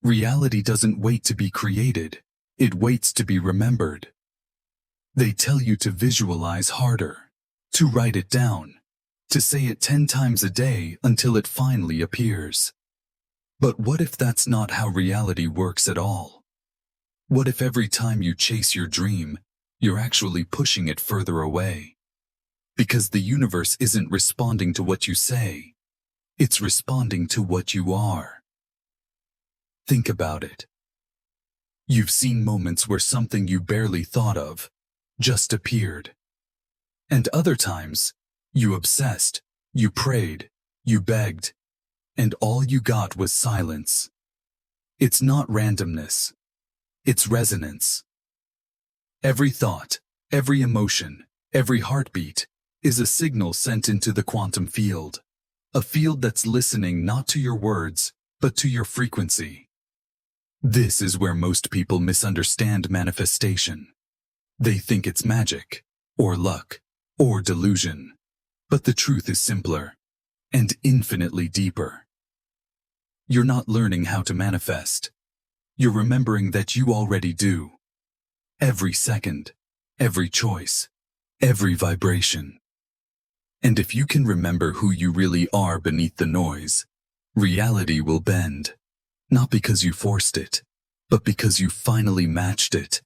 Reality doesn't wait to be created, it waits to be remembered. They tell you to visualize harder, to write it down, to say it 10 times a day until it finally appears. But what if that's not how reality works at all? What if every time you chase your dream, you're actually pushing it further away? Because the universe isn't responding to what you say, it's responding to what you are. Think about it. You've seen moments where something you barely thought of just appeared. And other times, you obsessed, you prayed, you begged, and all you got was silence. It's not randomness. It's resonance. Every thought, every emotion, every heartbeat is a signal sent into the quantum field, a field that's listening not to your words, but to your frequency. This is where most people misunderstand manifestation. They think it's magic, or luck, or delusion. But the truth is simpler, and infinitely deeper. You're not learning how to manifest. You're remembering that you already do. Every second, every choice, every vibration. And if you can remember who you really are beneath the noise, reality will bend. Not because you forced it, but because you finally matched it.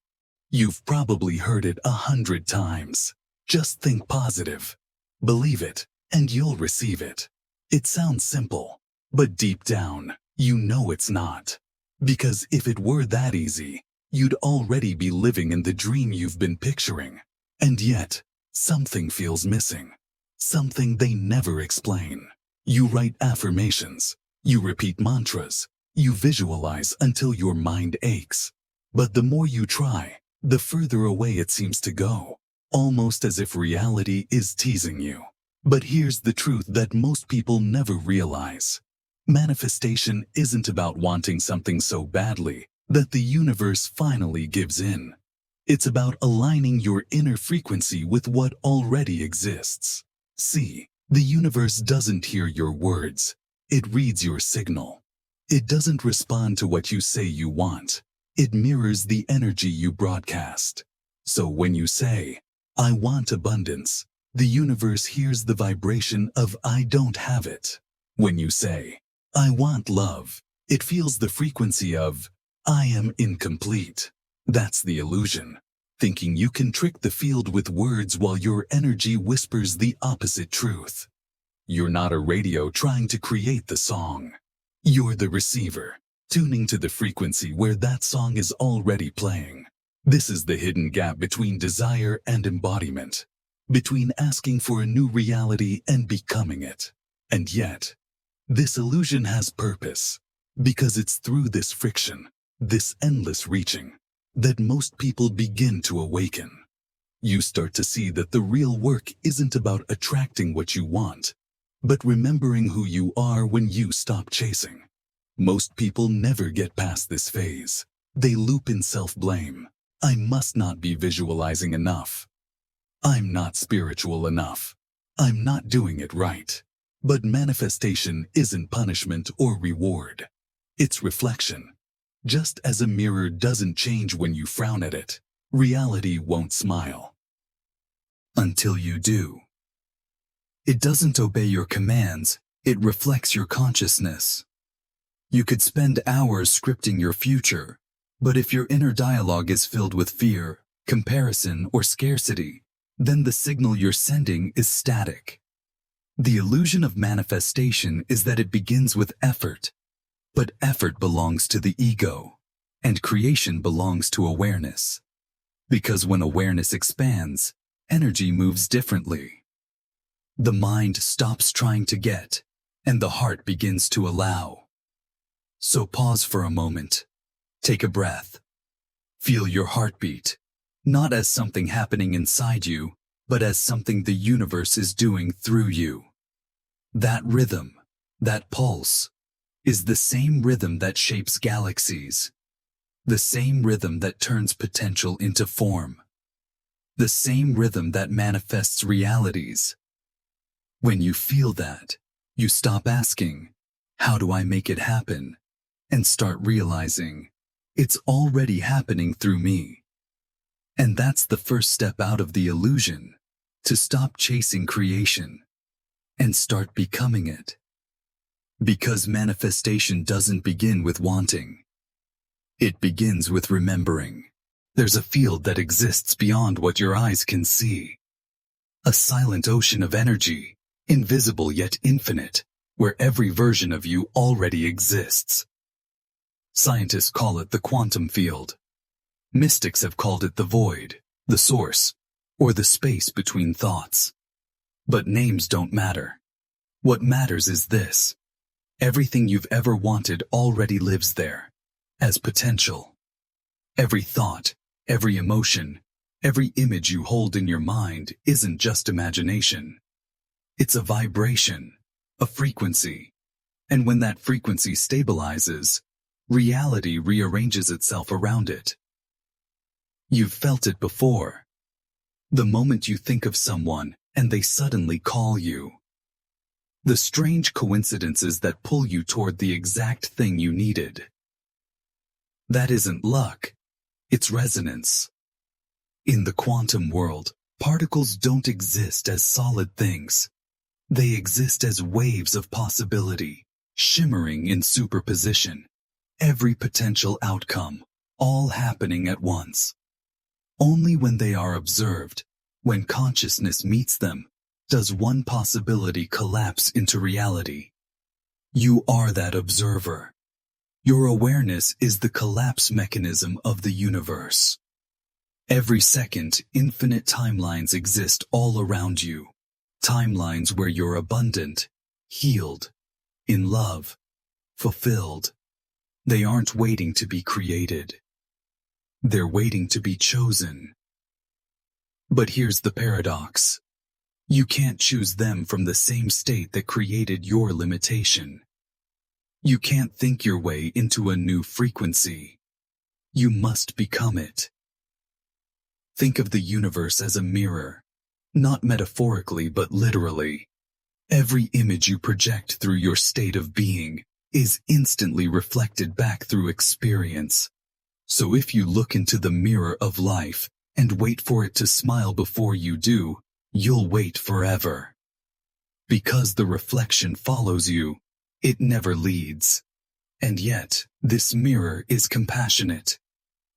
You've probably heard it 100 times. Just think positive. Believe it, and you'll receive it. It sounds simple, but deep down, you know it's not. Because if it were that easy, you'd already be living in the dream you've been picturing. And yet, something feels missing. Something they never explain. You write affirmations. You repeat mantras. You visualize until your mind aches. But the more you try, the further away it seems to go, almost as if reality is teasing you. But here's the truth that most people never realize. Manifestation isn't about wanting something so badly that the universe finally gives in. It's about aligning your inner frequency with what already exists. See, the universe doesn't hear your words. It reads your signal. It doesn't respond to what you say you want. It mirrors the energy you broadcast. So when you say, "I want abundance," the universe hears the vibration of "I don't have it." When you say, "I want love," it feels the frequency of "I am incomplete." That's the illusion. Thinking you can trick the field with words while your energy whispers the opposite truth. You're not a radio trying to create the song. You're the receiver, tuning to the frequency where that song is already playing. This is the hidden gap between desire and embodiment, between asking for a new reality and becoming it. And yet, this illusion has purpose, because it's through this friction, this endless reaching, that most people begin to awaken. You start to see that the real work isn't about attracting what you want, but remembering who you are when you stop chasing. Most people never get past this phase. They loop in self-blame. I must not be visualizing enough. I'm not spiritual enough. I'm not doing it right. But manifestation isn't punishment or reward. It's reflection. Just as a mirror doesn't change when you frown at it, reality won't smile. Until you do. It doesn't obey your commands, it reflects your consciousness. You could spend hours scripting your future, but if your inner dialogue is filled with fear, comparison, or scarcity, then the signal you're sending is static. The illusion of manifestation is that it begins with effort, but effort belongs to the ego, and creation belongs to awareness. Because when awareness expands, energy moves differently. The mind stops trying to get, and the heart begins to allow. So pause for a moment. Take a breath. Feel your heartbeat, not as something happening inside you, but as something the universe is doing through you. That rhythm, that pulse, is the same rhythm that shapes galaxies, the same rhythm that turns potential into form, the same rhythm that manifests realities. When you feel that, you stop asking, "How do I make it happen?" and start realizing it's already happening through me. And that's the first step out of the illusion, to stop chasing creation and start becoming it. Because manifestation doesn't begin with wanting. It begins with remembering. There's a field that exists beyond what your eyes can see. A silent ocean of energy, invisible yet infinite, where every version of you already exists. Scientists call it the quantum field. Mystics have called it the void, the source, or the space between thoughts. But names don't matter. What matters is this. Everything you've ever wanted already lives there, as potential. Every thought, every emotion, every image you hold in your mind isn't just imagination. It's a vibration, a frequency. And when that frequency stabilizes, reality rearranges itself around it. You've felt it before. The moment you think of someone and they suddenly call you. The strange coincidences that pull you toward the exact thing you needed. That isn't luck. It's resonance. In the quantum world, particles don't exist as solid things. They exist as waves of possibility, shimmering in superposition. Every potential outcome, all happening at once. Only when they are observed, when consciousness meets them, does one possibility collapse into reality. You are that observer. Your awareness is the collapse mechanism of the universe. Every second, infinite timelines exist all around you. Timelines where you're abundant, healed, in love, fulfilled. They aren't waiting to be created. They're waiting to be chosen. But here's the paradox. You can't choose them from the same state that created your limitation. You can't think your way into a new frequency. You must become it. Think of the universe as a mirror, not metaphorically but literally. Every image you project through your state of being is instantly reflected back through experience. So if you look into the mirror of life and wait for it to smile before you do, you'll wait forever. Because the reflection follows you, it never leads. And yet, this mirror is compassionate.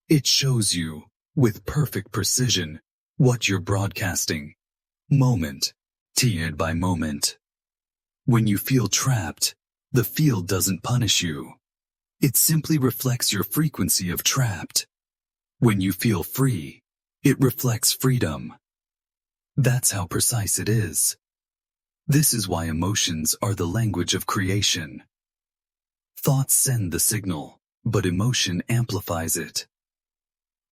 It shows you, with perfect precision, what you're broadcasting, moment, tiered by moment. When you feel trapped, the field doesn't punish you. It simply reflects your frequency of trapped. When you feel free, it reflects freedom. That's how precise it is. This is why emotions are the language of creation. Thoughts send the signal, but emotion amplifies it.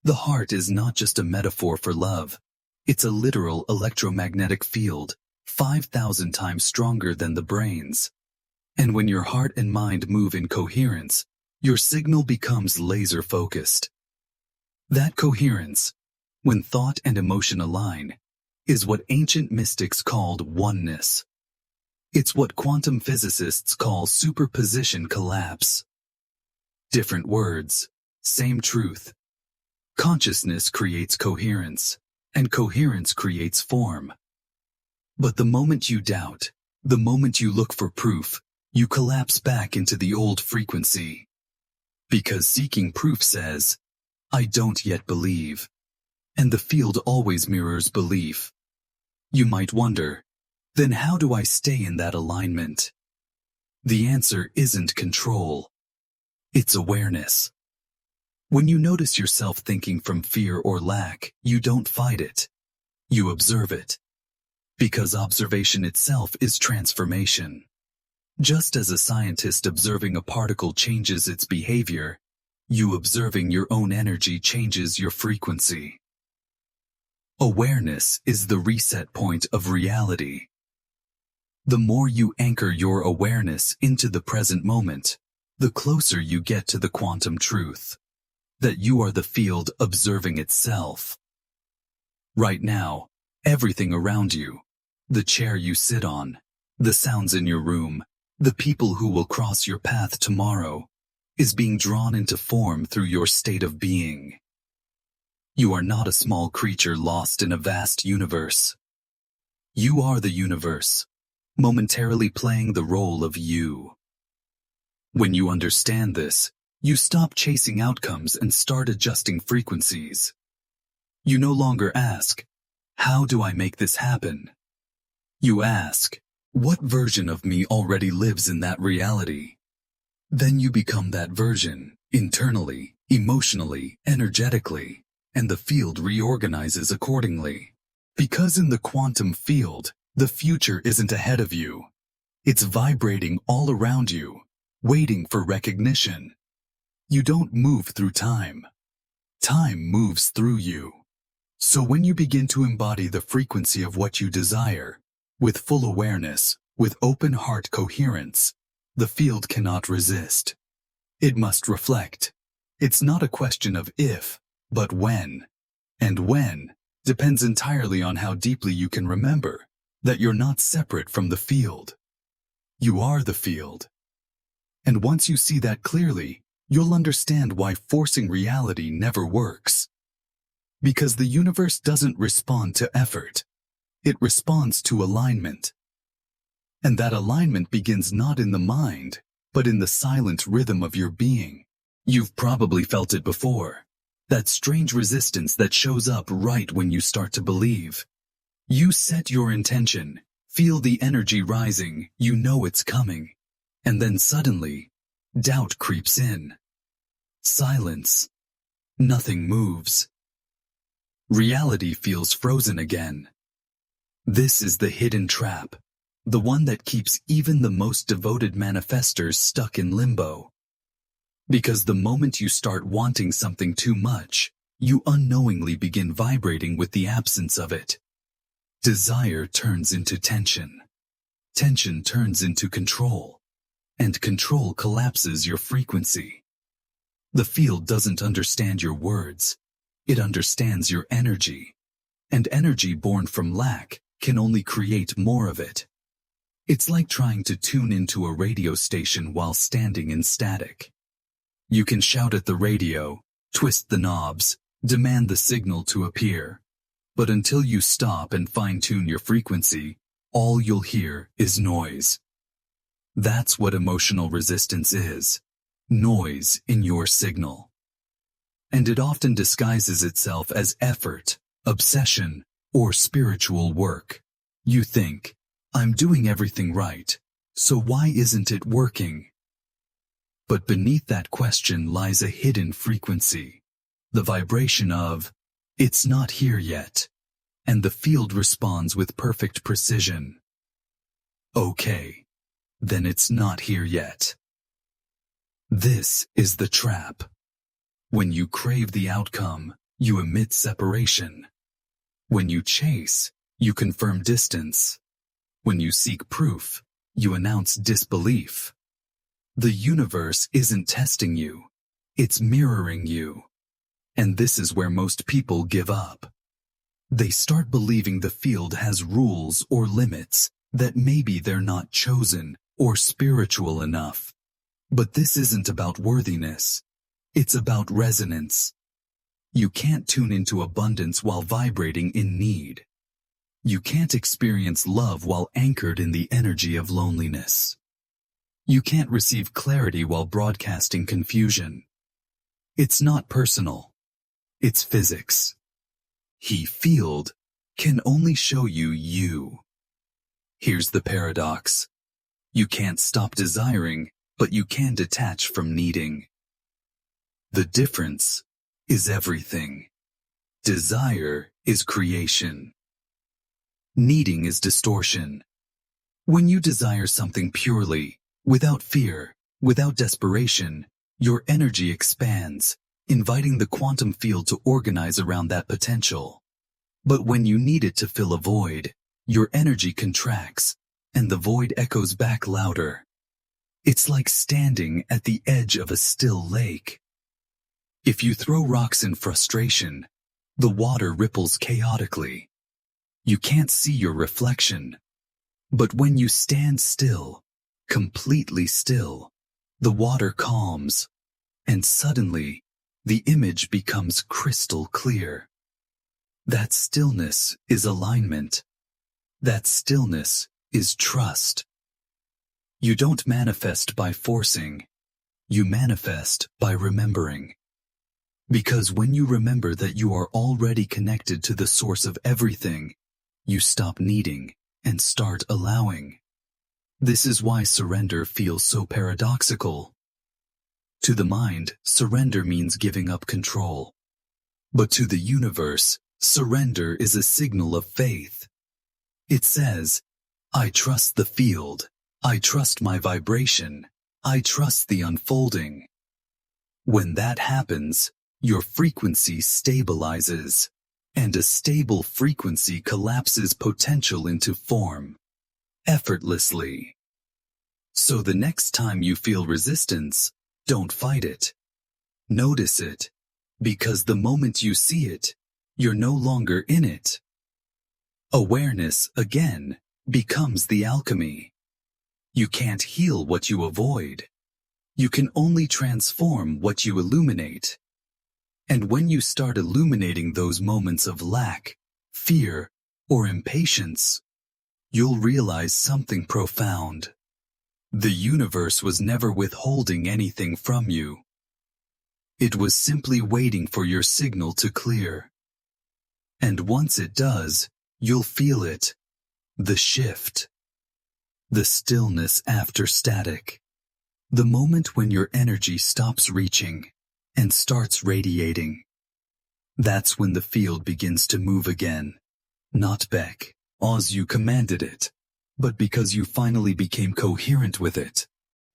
The heart is not just a metaphor for love. It's a literal electromagnetic field, 5,000 times stronger than the brain's. And when your heart and mind move in coherence, your signal becomes laser-focused. That coherence, when thought and emotion align, is what ancient mystics called oneness. It's what quantum physicists call superposition collapse. Different words, same truth. Consciousness creates coherence, and coherence creates form. But the moment you doubt, the moment you look for proof, you collapse back into the old frequency. Because seeking proof says, I don't yet believe. And the field always mirrors belief. You might wonder, then how do I stay in that alignment? The answer isn't control. It's awareness. When you notice yourself thinking from fear or lack, you don't fight it. You observe it. Because observation itself is transformation. Just as a scientist observing a particle changes its behavior, you observing your own energy changes your frequency. Awareness is the reset point of reality. The more you anchor your awareness into the present moment, the closer you get to the quantum truth. That you are the field observing itself. Right now, everything around you, the chair you sit on, the sounds in your room, the people who will cross your path tomorrow, is being drawn into form through your state of being. You are not a small creature lost in a vast universe. You are the universe, momentarily playing the role of you. When you understand this, you stop chasing outcomes and start adjusting frequencies. You no longer ask, "How do I make this happen?" You ask, "What version of me already lives in that reality?" Then you become that version, internally, emotionally, energetically, and the field reorganizes accordingly. Because in the quantum field, the future isn't ahead of you. It's vibrating all around you, waiting for recognition. You don't move through time. Time moves through you. So when you begin to embody the frequency of what you desire, with full awareness, with open heart coherence, the field cannot resist. It must reflect. It's not a question of if, but when. And when depends entirely on how deeply you can remember that you're not separate from the field. You are the field. And once you see that clearly, you'll understand why forcing reality never works. Because the universe doesn't respond to effort. It responds to alignment. And that alignment begins not in the mind, but in the silent rhythm of your being. You've probably felt it before. That strange resistance that shows up right when you start to believe. You set your intention, feel the energy rising, you know it's coming. And then suddenly, doubt creeps in. Silence. Nothing moves. Reality feels frozen again. This is the hidden trap, the one that keeps even the most devoted manifestors stuck in limbo. Because the moment you start wanting something too much, you unknowingly begin vibrating with the absence of it. Desire turns into tension. Tension turns into control. And control collapses your frequency. The field doesn't understand your words. It understands your energy. And energy born from lack can only create more of it. It's like trying to tune into a radio station while standing in static. You can shout at the radio, twist the knobs, demand the signal to appear. But until you stop and fine-tune your frequency, all you'll hear is noise. That's what emotional resistance is. Noise in your signal. And it often disguises itself as effort, obsession, or spiritual work. You think, "I'm doing everything right, so why isn't it working?" But beneath that question lies a hidden frequency. The vibration of, "It's not here yet." And the field responds with perfect precision. Okay, then it's not here yet. This is the trap. When you crave the outcome, you emit separation. When you chase, you confirm distance. When you seek proof, you announce disbelief. The universe isn't testing you. It's mirroring you. And this is where most people give up. They start believing the field has rules or limits, that maybe they're not chosen or spiritual enough. But this isn't about worthiness. It's about resonance. You can't tune into abundance while vibrating in need. You can't experience love while anchored in the energy of loneliness. You can't receive clarity while broadcasting confusion. It's not personal. It's physics. He field can only show you you. Here's the paradox. You can't stop desiring, but you can detach from needing. The difference is everything. Desire is creation. Needing is distortion. When you desire something purely, without fear, without desperation, your energy expands, inviting the quantum field to organize around that potential. But when you need it to fill a void, your energy contracts, and the void echoes back louder. It's like standing at the edge of a still lake. If you throw rocks in frustration, the water ripples chaotically. You can't see your reflection. But when you stand still, completely still, the water calms, and suddenly, the image becomes crystal clear. That stillness is alignment. That stillness is trust. You don't manifest by forcing. You manifest by remembering. Because when you remember that you are already connected to the source of everything, you stop needing and start allowing. This is why surrender feels so paradoxical. To the mind, surrender means giving up control. But to the universe, surrender is a signal of faith. It says, I trust the field. I trust my vibration. I trust the unfolding. When that happens, your frequency stabilizes, and a stable frequency collapses potential into form, effortlessly. So the next time you feel resistance, don't fight it. Notice it, because the moment you see it, you're no longer in it. Awareness, again, becomes the alchemy. You can't heal what you avoid. You can only transform what you illuminate. And when you start illuminating those moments of lack, fear, or impatience, you'll realize something profound. The universe was never withholding anything from you. It was simply waiting for your signal to clear. And once it does, you'll feel it. The shift. The stillness after static. The moment when your energy stops reaching and starts radiating. That's when the field begins to move again. Not because you commanded it, but because you finally became coherent with it.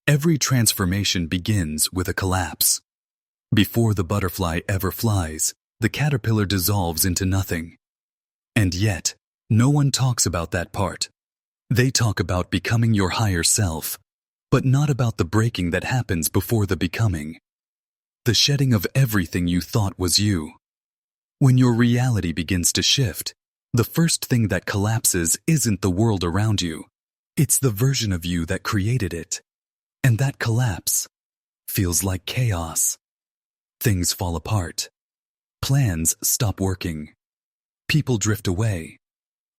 Every transformation begins with a collapse. Before the butterfly ever flies, the caterpillar dissolves into nothing. And yet, no one talks about that part. They talk about becoming your higher self, but not about the breaking that happens before the becoming. The shedding of everything you thought was you. When your reality begins to shift, the first thing that collapses isn't the world around you. It's the version of you that created it. And that collapse feels like chaos. Things fall apart. Plans stop working. People drift away.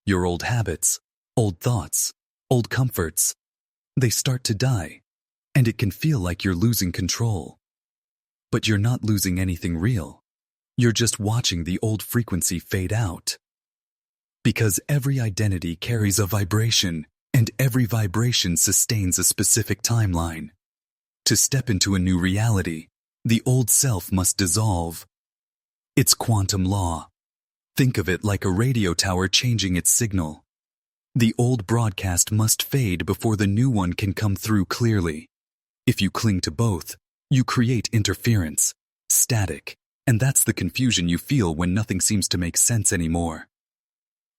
Your old habits, old thoughts, old comforts, they start to die, and it can feel like you're losing control. But you're not losing anything real. You're just watching the old frequency fade out. Because every identity carries a vibration, and every vibration sustains a specific timeline. To step into a new reality, the old self must dissolve. It's quantum law. Think of it like a radio tower changing its signal. The old broadcast must fade before the new one can come through clearly. If you cling to both, you create interference, static, and that's the confusion you feel when nothing seems to make sense anymore.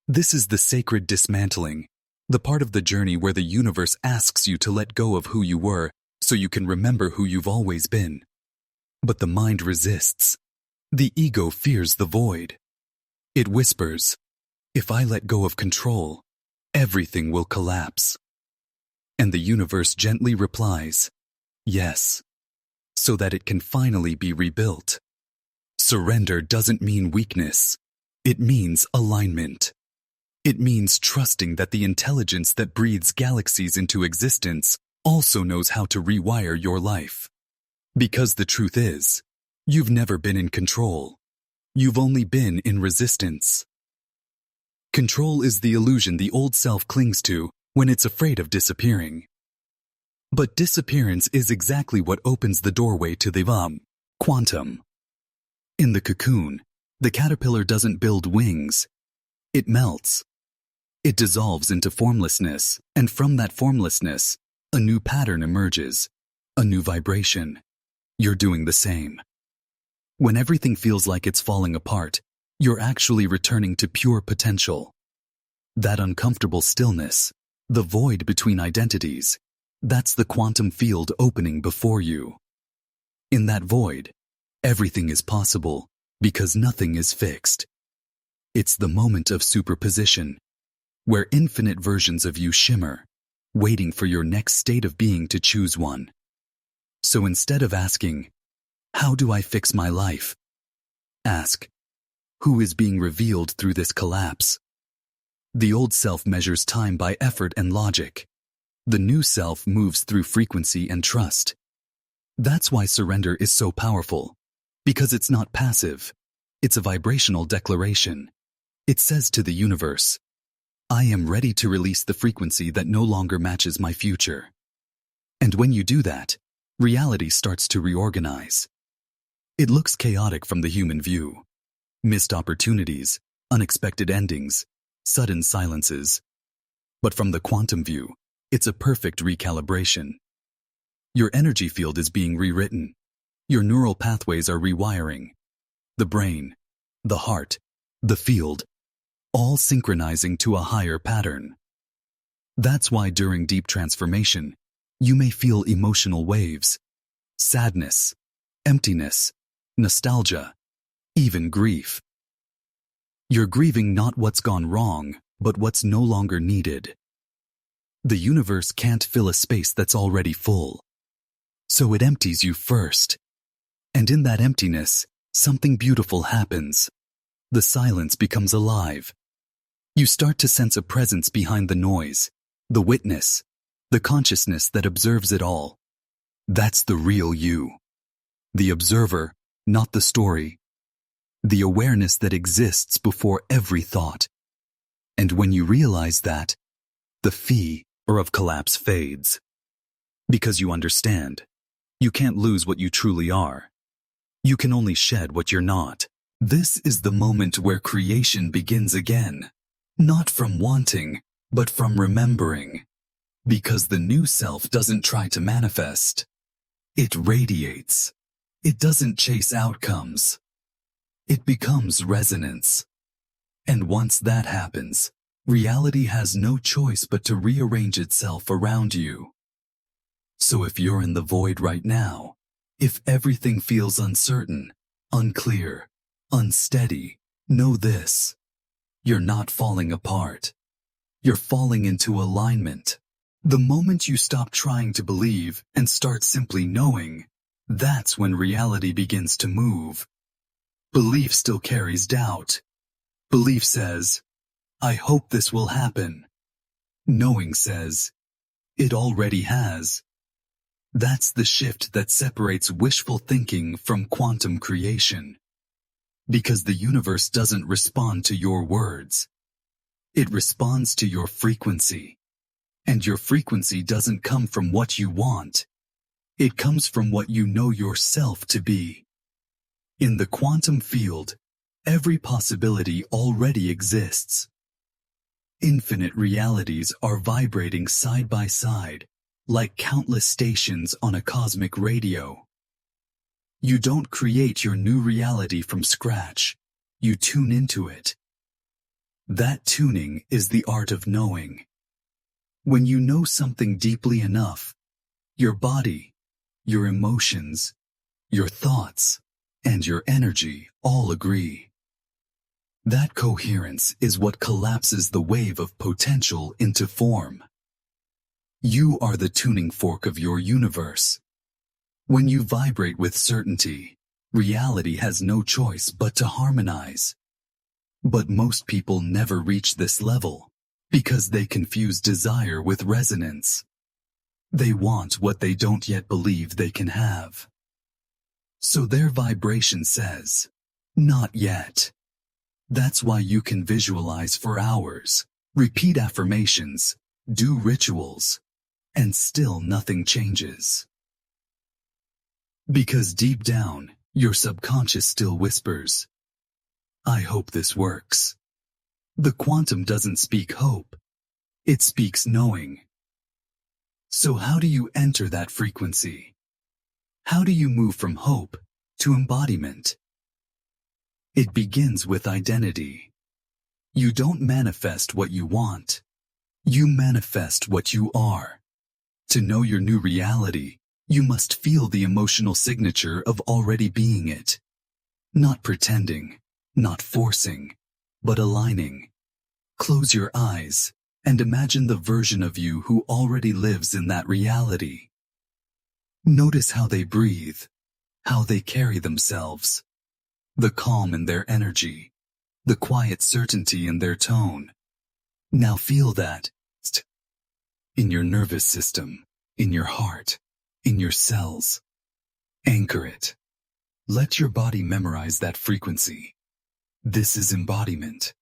This is the sacred dismantling, the part of the journey where the universe asks you to let go of who you were so you can remember who you've always been. But the mind resists. The ego fears the void. It whispers, if I let go of control, everything will collapse. And the universe gently replies, yes, so that it can finally be rebuilt. Surrender doesn't mean weakness. It means alignment. It means trusting that the intelligence that breathes galaxies into existence also knows how to rewire your life. Because the truth is, you've never been in control. You've only been in resistance. Control is the illusion the old self clings to when it's afraid of disappearing. But disappearance is exactly what opens the doorway to the quantum. In the cocoon, the caterpillar doesn't build wings. It melts. It dissolves into formlessness, and from that formlessness, a new pattern emerges, a new vibration. You're doing the same. When everything feels like it's falling apart, you're actually returning to pure potential. That uncomfortable stillness, the void between identities, that's the quantum field opening before you. In that void, everything is possible because nothing is fixed. It's the moment of superposition, where infinite versions of you shimmer, waiting for your next state of being to choose one. So instead of asking, How do I fix my life? Ask, who is being revealed through this collapse? The old self measures time by effort and logic. The new self moves through frequency and trust. That's why surrender is so powerful. Because it's not passive. It's a vibrational declaration. It says to the universe, I am ready to release the frequency that no longer matches my future. And when you do that, reality starts to reorganize. It looks chaotic from the human view. Missed opportunities, unexpected endings, sudden silences. But from the quantum view, it's a perfect recalibration. Your energy field is being rewritten. Your neural pathways are rewiring. The brain, the heart, the field, all synchronizing to a higher pattern. That's why during deep transformation, you may feel emotional waves, sadness, emptiness, nostalgia, even grief. You're grieving not what's gone wrong, but what's no longer needed. The universe can't fill a space that's already full. So it empties you first. And in that emptiness, something beautiful happens. The silence becomes alive. You start to sense a presence behind the noise, the witness, the consciousness that observes it all. That's the real you. The observer, not the story. The awareness that exists before every thought. And when you realize that, the fear of collapse fades. Because you understand, you can't lose what you truly are. You can only shed what you're not. This is the moment where creation begins again. Not from wanting, but from remembering. Because the new self doesn't try to manifest. It radiates. It doesn't chase outcomes. It becomes resonance. And once that happens, reality has no choice but to rearrange itself around you. So if you're in the void right now, if everything feels uncertain, unclear, unsteady, know this. You're not falling apart. You're falling into alignment. The moment you stop trying to believe and start simply knowing, that's when reality begins to move. Belief still carries doubt. Belief says, I hope this will happen. Knowing says, it already has. That's the shift that separates wishful thinking from quantum creation. Because the universe doesn't respond to your words. It responds to your frequency. And your frequency doesn't come from what you want. It comes from what you know yourself to be. In the quantum field, every possibility already exists. Infinite realities are vibrating side by side, like countless stations on a cosmic radio. You don't create your new reality from scratch. You tune into it. That tuning is the art of knowing. When you know something deeply enough, your body, your emotions, your thoughts, and your energy all agree. That coherence is what collapses the wave of potential into form. You are the tuning fork of your universe. When you vibrate with certainty, reality has no choice but to harmonize. But most people never reach this level, because they confuse desire with resonance. They want what they don't yet believe they can have. So their vibration says, not yet. That's why you can visualize for hours, repeat affirmations, do rituals, and still nothing changes. Because deep down, your subconscious still whispers, I hope this works. The quantum doesn't speak hope. It speaks knowing. So how do you enter that frequency? How do you move from hope to embodiment? It begins with identity. You don't manifest what you want. You manifest what you are. To know your new reality, you must feel the emotional signature of already being it. Not pretending, not forcing, but aligning. Close your eyes and imagine the version of you who already lives in that reality. Notice how they breathe, how they carry themselves, the calm in their energy, the quiet certainty in their tone. Now feel that in your nervous system, in your heart, in your cells. Anchor it. Let your body memorize that frequency. This is embodiment.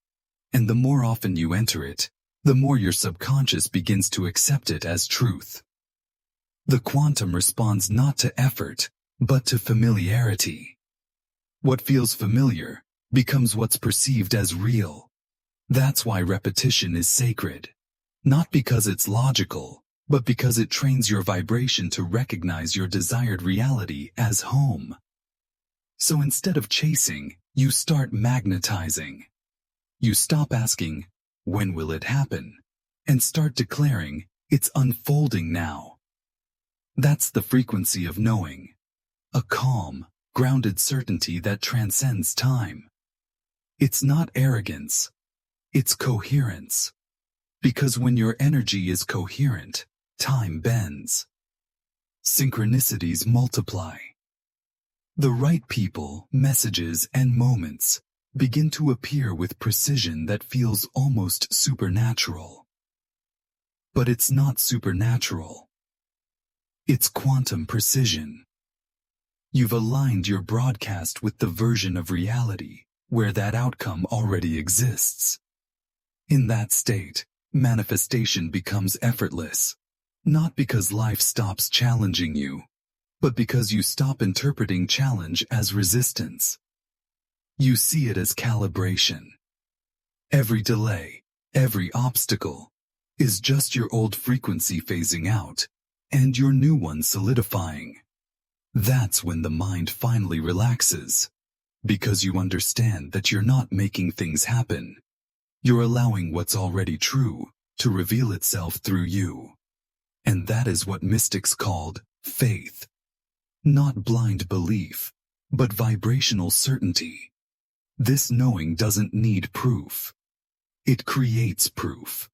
And the more often you enter it, the more your subconscious begins to accept it as truth. The quantum responds not to effort, but to familiarity. What feels familiar becomes what's perceived as real. That's why repetition is sacred. Not because it's logical, but because it trains your vibration to recognize your desired reality as home. So instead of chasing, you start magnetizing. You stop asking, when will it happen? And start declaring, it's unfolding now. That's the frequency of knowing. A calm, grounded certainty that transcends time. It's not arrogance. It's coherence. Because when your energy is coherent, time bends. Synchronicities multiply. The right people, messages, and moments begin to appear with precision that feels almost supernatural. But it's not supernatural. It's quantum precision. You've aligned your broadcast with the version of reality where that outcome already exists. In that state, manifestation becomes effortless, not because life stops challenging you, but because you stop interpreting challenge as resistance. You see it as calibration. Every delay, every obstacle, is just your old frequency phasing out, and your new one solidifying. That's when the mind finally relaxes, because you understand that you're not making things happen. You're allowing what's already true to reveal itself through you. And that is what mystics called faith. Not blind belief, but vibrational certainty. This knowing doesn't need proof. It creates proof.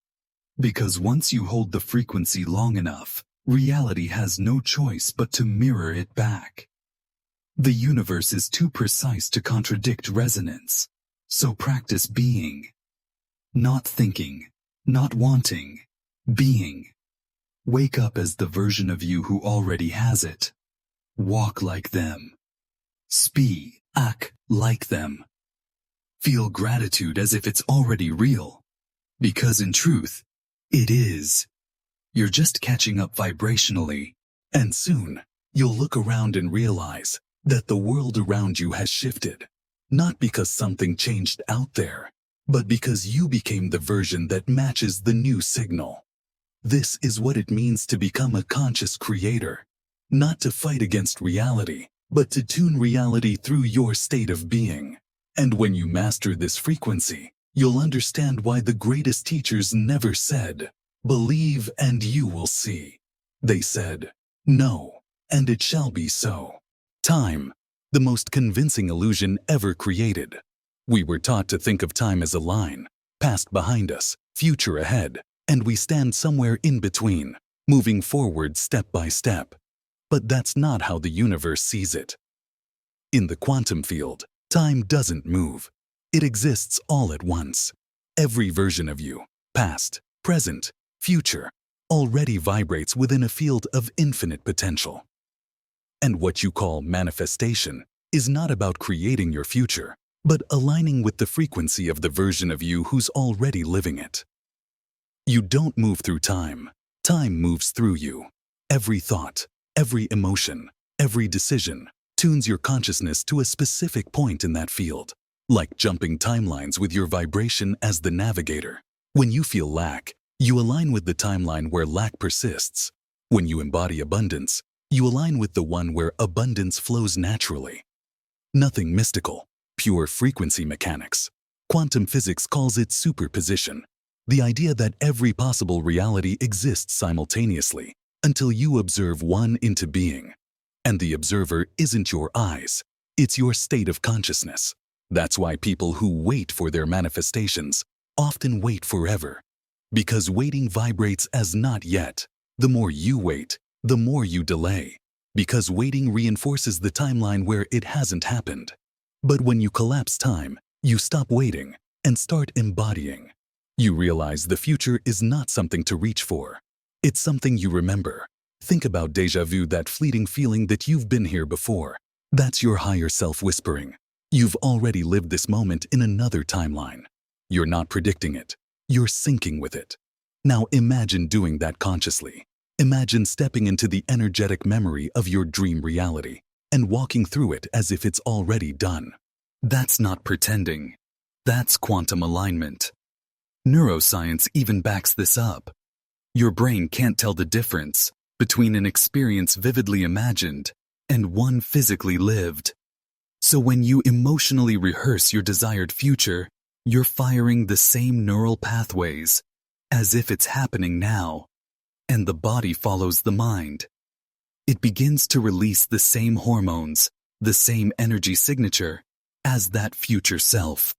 Because once you hold the frequency long enough, reality has no choice but to mirror it back. The universe is too precise to contradict resonance, so practice being. Not thinking, not wanting, being. Wake up as the version of you who already has it. Walk like them. Act like them. Feel gratitude as if it's already real. Because in truth, it is. You're just catching up vibrationally, and soon, you'll look around and realize that the world around you has shifted. Not because something changed out there, but because you became the version that matches the new signal. This is what it means to become a conscious creator. Not to fight against reality, but to tune reality through your state of being. And when you master this frequency, you'll understand why the greatest teachers never said, "Believe and you will see." They said, "Know, and it shall be so." Time, the most convincing illusion ever created. We were taught to think of time as a line, past behind us, future ahead, and we stand somewhere in between, moving forward step by step. But that's not how the universe sees it. In the quantum field, time doesn't move. It exists all at once. Every version of you, past, present, future, already vibrates within a field of infinite potential. And what you call manifestation is not about creating your future, but aligning with the frequency of the version of you who's already living it. You don't move through time. Time moves through you. Every thought, every emotion, every decision tunes your consciousness to a specific point in that field, like jumping timelines with your vibration as the navigator. When you feel lack, you align with the timeline where lack persists. When you embody abundance, you align with the one where abundance flows naturally. Nothing mystical, pure frequency mechanics. Quantum physics calls it superposition, the idea that every possible reality exists simultaneously until you observe one into being. And the observer isn't your eyes, it's your state of consciousness. That's why people who wait for their manifestations often wait forever. Because waiting vibrates as not yet. The more you wait, the more you delay. because waiting reinforces the timeline where it hasn't happened. But when you collapse time, you stop waiting and start embodying. You realize the future is not something to reach for. It's something you remember. Think about déjà vu, that fleeting feeling that you've been here before. That's your higher self whispering. You've already lived this moment in another timeline. You're not predicting it. You're syncing with it. Now imagine doing that consciously. Imagine stepping into the energetic memory of your dream reality and walking through it as if it's already done. That's not pretending. That's quantum alignment. Neuroscience even backs this up. Your brain can't tell the difference between an experience vividly imagined and one physically lived. So when you emotionally rehearse your desired future, you're firing the same neural pathways as if it's happening now, and the body follows the mind. It begins to release the same hormones, the same energy signature as that future self.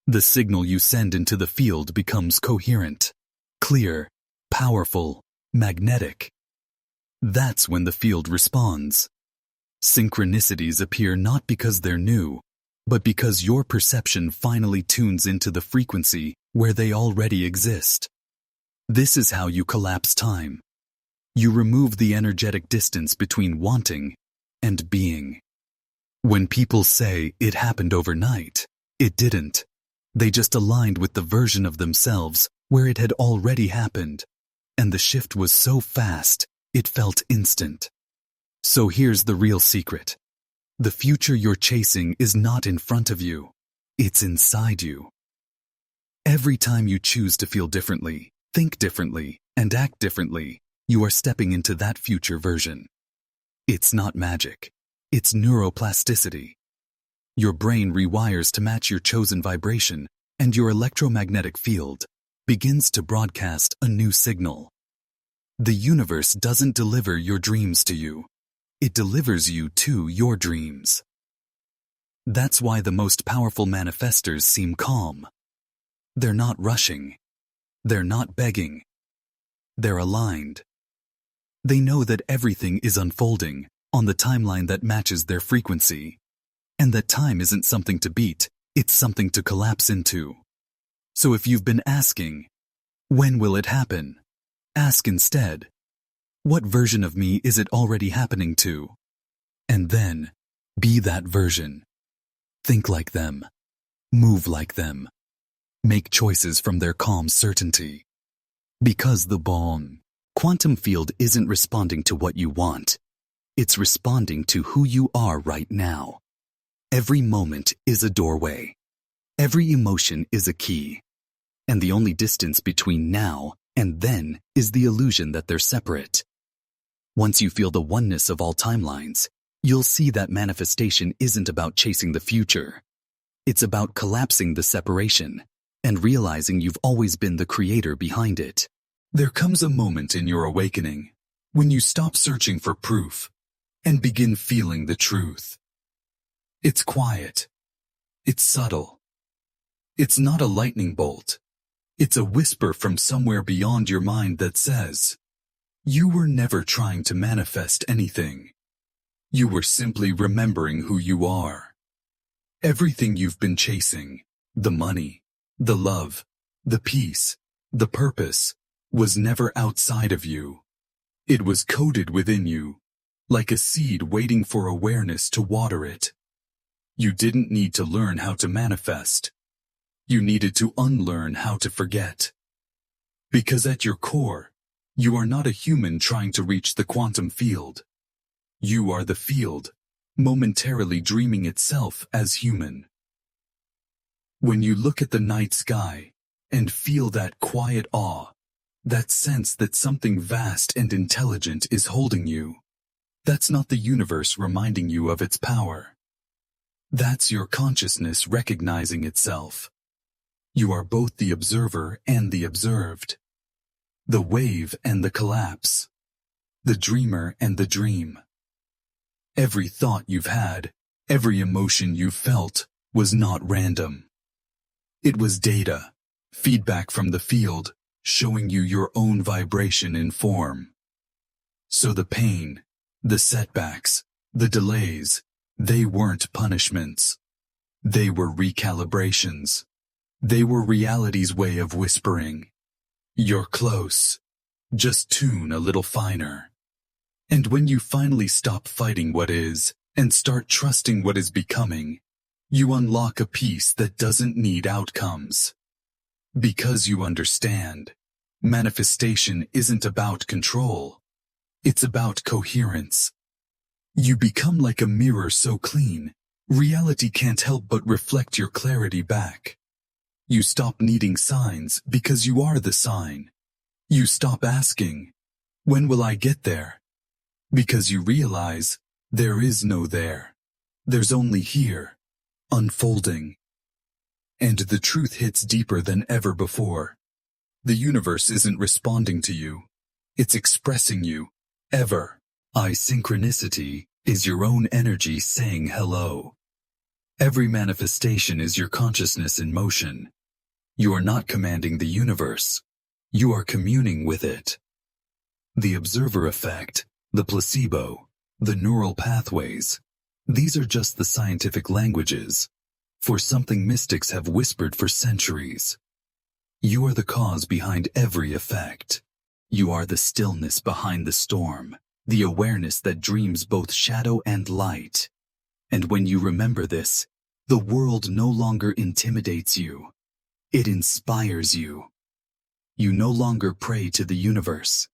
The signal you send into the field becomes coherent, clear, powerful, magnetic. That's when the field responds. Synchronicities appear not because they're new, but because your perception finally tunes into the frequency where they already exist. This is how you collapse time. You remove the energetic distance between wanting and being. When people say it happened overnight, it didn't. They just aligned with the version of themselves where it had already happened, and the shift was so fast, it felt instant. So here's the real secret. The future you're chasing is not in front of you. It's inside you. Every time you choose to feel differently, think differently, and act differently, you are stepping into that future version. It's not magic. It's neuroplasticity. Your brain rewires to match your chosen vibration, and your electromagnetic field begins to broadcast a new signal. The universe doesn't deliver your dreams to you. It delivers you to your dreams. That's why the most powerful manifestors seem calm. They're not rushing. They're not begging. They're aligned. They know that everything is unfolding on the timeline that matches their frequency, and that time isn't something to beat, it's something to collapse into. So if you've been asking, when will it happen? Ask instead, what version of me is it already happening to? And then, be that version. Think like them. Move like them. Make choices from their calm certainty. Because the quantum field isn't responding to what you want. It's responding to who you are right now. Every moment is a doorway. Every emotion is a key. And the only distance between now and then is the illusion that they're separate. Once you feel the oneness of all timelines, you'll see that manifestation isn't about chasing the future. It's about collapsing the separation and realizing you've always been the creator behind it. There comes a moment in your awakening when you stop searching for proof and begin feeling the truth. It's quiet. It's subtle. It's not a lightning bolt. It's a whisper from somewhere beyond your mind that says, you were never trying to manifest anything. You were simply remembering who you are. Everything you've been chasing, the money, the love, the peace, the purpose, was never outside of you. It was coded within you, like a seed waiting for awareness to water it. You didn't need to learn how to manifest. You needed to unlearn how to forget. Because at your core, you are not a human trying to reach the quantum field. You are the field, momentarily dreaming itself as human. When you look at the night sky and feel that quiet awe, that sense that something vast and intelligent is holding you, that's not the universe reminding you of its power. That's your consciousness recognizing itself. You are both the observer and the observed, the wave and the collapse, the dreamer and the dream. Every thought you've had, every emotion you've felt, was not random. It was data, feedback from the field, showing you your own vibration in form. So the pain, The setbacks, the delays, they weren't punishments. They were recalibrations. They were reality's way of whispering, "You're close. Just tune a little finer." And when you finally stop fighting what is and start trusting what is becoming, you unlock a peace that doesn't need outcomes. Because you understand, manifestation isn't about control. It's about coherence. You become like a mirror so clean, reality can't help but reflect your clarity back. You stop needing signs because you are the sign. You stop asking, "When will I get there?" Because you realize there is no there. There's only here, unfolding. And the truth hits deeper than ever before. The universe isn't responding to you. It's expressing you, ever. Synchronicity is your own energy saying hello. Every manifestation is your consciousness in motion. You are not commanding the universe. You are communing with it. The observer effect, the placebo, the neural pathways, these are just the scientific languages for something mystics have whispered for centuries. You are the cause behind every effect. You are the stillness behind the storm, the awareness that dreams both shadow and light. And when you remember this, the world no longer intimidates you. It inspires you. You no longer pray to the universe.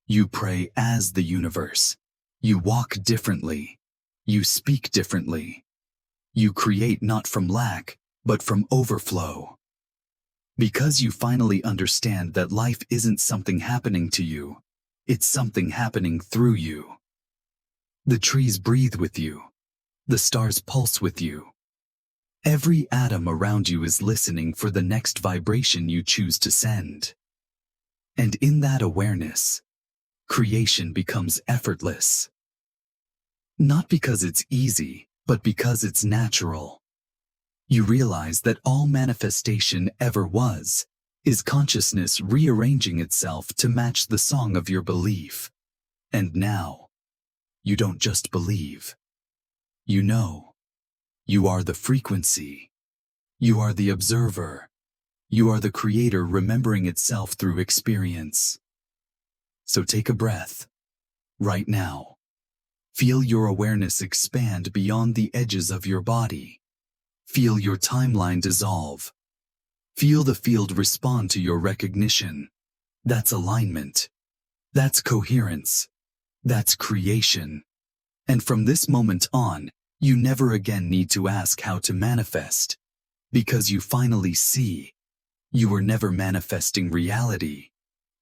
You pray as the universe. You walk differently. You speak differently. You create not from lack, but from overflow. Because you finally understand that life isn't something happening to you. It's something happening through you. The trees breathe with you. The stars pulse with you. Every atom around you is listening for the next vibration you choose to send. And in that awareness, creation becomes effortless. Not because it's easy, but because it's natural. You realize that all manifestation ever was is consciousness rearranging itself to match the song of your belief. And now, you don't just believe. You know. You are the frequency. You are the observer. You are the creator remembering itself through experience. So take a breath. Right now. Feel your awareness expand beyond the edges of your body. Feel your timeline dissolve. Feel the field respond to your recognition. That's alignment. That's coherence. That's creation. And from this moment on, you never again need to ask how to manifest. Because you finally see. You were never manifesting reality.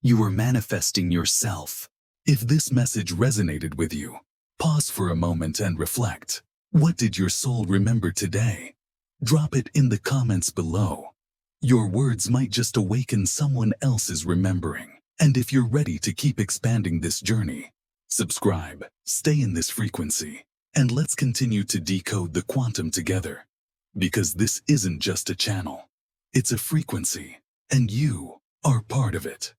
You were manifesting yourself. If this message resonated with you, pause for a moment and reflect. What did your soul remember today? Drop it in the comments below. Your words might just awaken someone else's remembering. And if you're ready to keep expanding this journey, subscribe, stay in this frequency, and let's continue to decode the quantum together. Because this isn't just a channel. It's a frequency, and you are part of it.